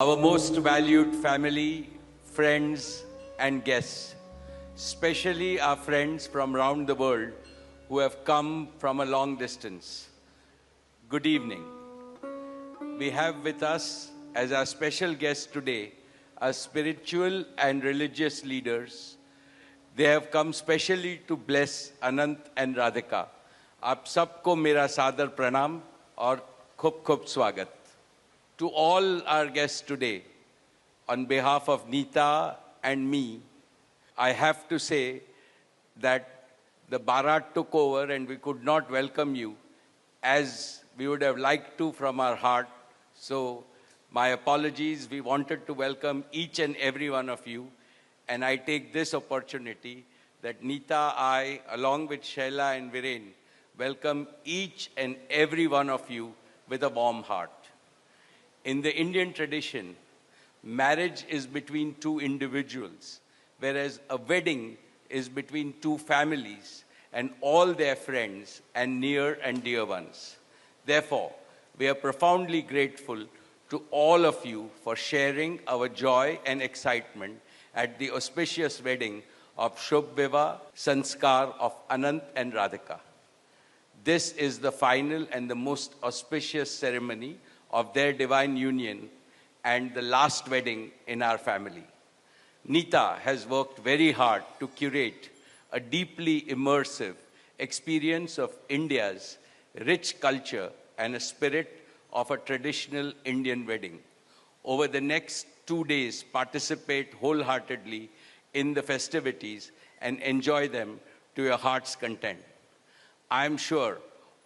Our most valued family, friends, and guests, especially our friends from around the world who have come from a long distance. Good evening. We have with us as our special guests today our spiritual and religious leaders. They have come specially to bless Anant and Radhika. आप सबको मेरा सादर प्रणाम और खूब खूब स्वागत. To all our guests today, on behalf of Neeta and me, I have to say that the Bharat took over and we could not welcome you as we would have liked to from our heart. So my apologies. We wanted to welcome each and every one of you. And I take this opportunity that Neeta, I, along with Shaila and Viren, welcome each and every one of you with a warm heart. In the Indian tradition, marriage is between two individuals, whereas a wedding is between two families and all their friends and near and dear ones. Therefore, we are profoundly grateful to all of you for sharing our joy and excitement at the auspicious wedding of Shubh Vivah Sanskar of Anant and Radhika. This is the final and the most auspicious ceremony of their divine union and the last wedding in our family. Neeta has worked very hard to curate a deeply immersive experience of India's rich culture and a spirit of a traditional Indian wedding. Over the next 2 days, participate wholeheartedly in the festivities and enjoy them to your heart's content. I am sure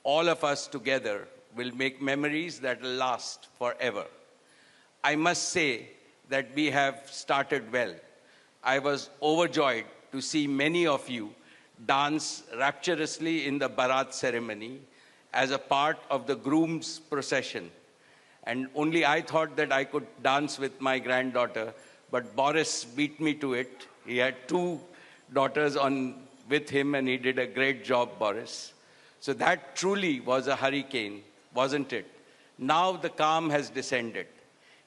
all of us together will make memories that will last forever. I must say that we have started well. I was overjoyed to see many of you dance rapturously in the Bharat ceremony as a part of the groom's procession. And only I thought that I could dance with my granddaughter, but Boris beat me to it. He had 2 daughters with him and he did a great job, Boris. So that truly was a hurricane, wasn't it? Now the calm has descended.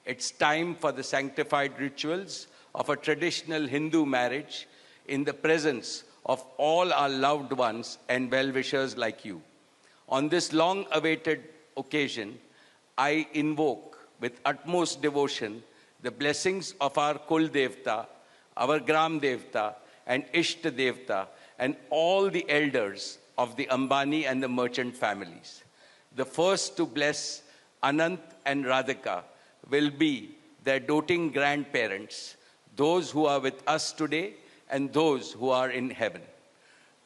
It's time for the sanctified rituals of a traditional Hindu marriage in the presence of all our loved ones and well-wishers like you. On this long-awaited occasion, I invoke with utmost devotion the blessings of our Kul Devta, our Gram Devta, and Ishta Devta, and all the elders of the Ambani and the merchant families. The first to bless Anant and Radhika will be their doting grandparents, those who are with us today and those who are in heaven.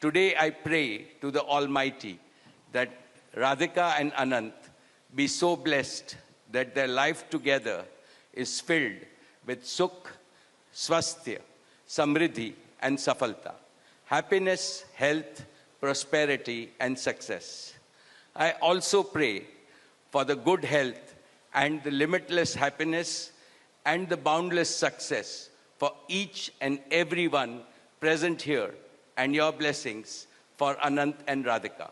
Today I pray to the Almighty that Radhika and Anant be so blessed that their life together is filled with sukh, swasthya, samriddhi, and safalta, happiness, health, prosperity, and success. I also pray for the good health and the limitless happiness and the boundless success for each and every one present here, and your blessings for Anant and Radhika.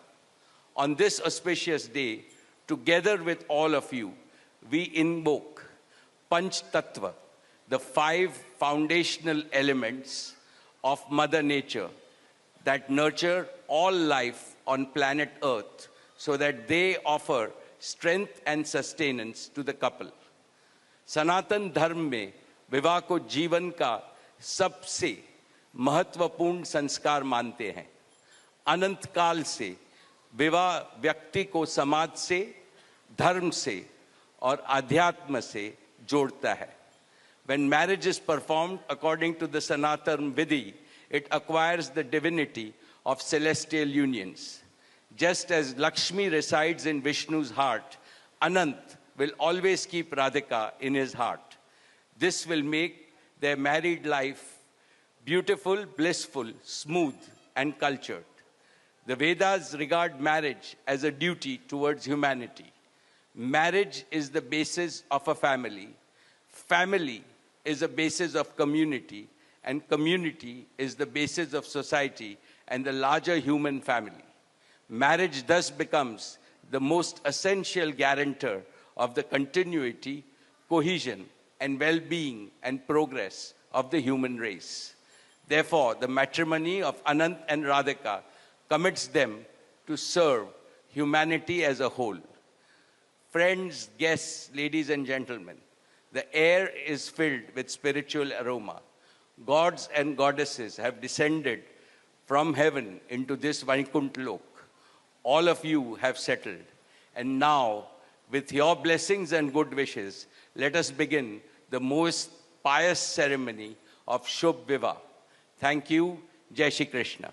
On this auspicious day, together with all of you, we invoke Panch Tattva, the 5 foundational elements of Mother Nature that nurture all life on planet Earth so that they offer strength and sustenance to the couple. सनातन धर्म में विवाह को जीवन का सबसे महत्वपूर्ण संस्कार मानते हैं. अनंत काल से विवाह व्यक्ति को समाज से, धर्म से और आध्यात्म से जोड़ता है. When marriage is performed according to the Sanatan Vidhi, it acquires the divinity of celestial unions. Just as Lakshmi resides in Vishnu's heart, Anant will always keep Radhika in his heart. This will make their married life beautiful, blissful, smooth, and cultured. The Vedas regard marriage as a duty towards humanity. Marriage is the basis of a family. Family is a basis of community, and community is the basis of society and the larger human family. Marriage thus becomes the most essential guarantor of the continuity, cohesion, and well-being and progress of the human race. Therefore, the matrimony of Anant and Radhika commits them to serve humanity as a whole. Friends, guests, ladies and gentlemen, the air is filled with spiritual aroma. Gods and goddesses have descended from heaven into this Vaikunt Lok. All of you have settled. And now, with your blessings and good wishes, let us begin the most pious ceremony of Shubh Vivah. Thank you. Jai Shri Krishna.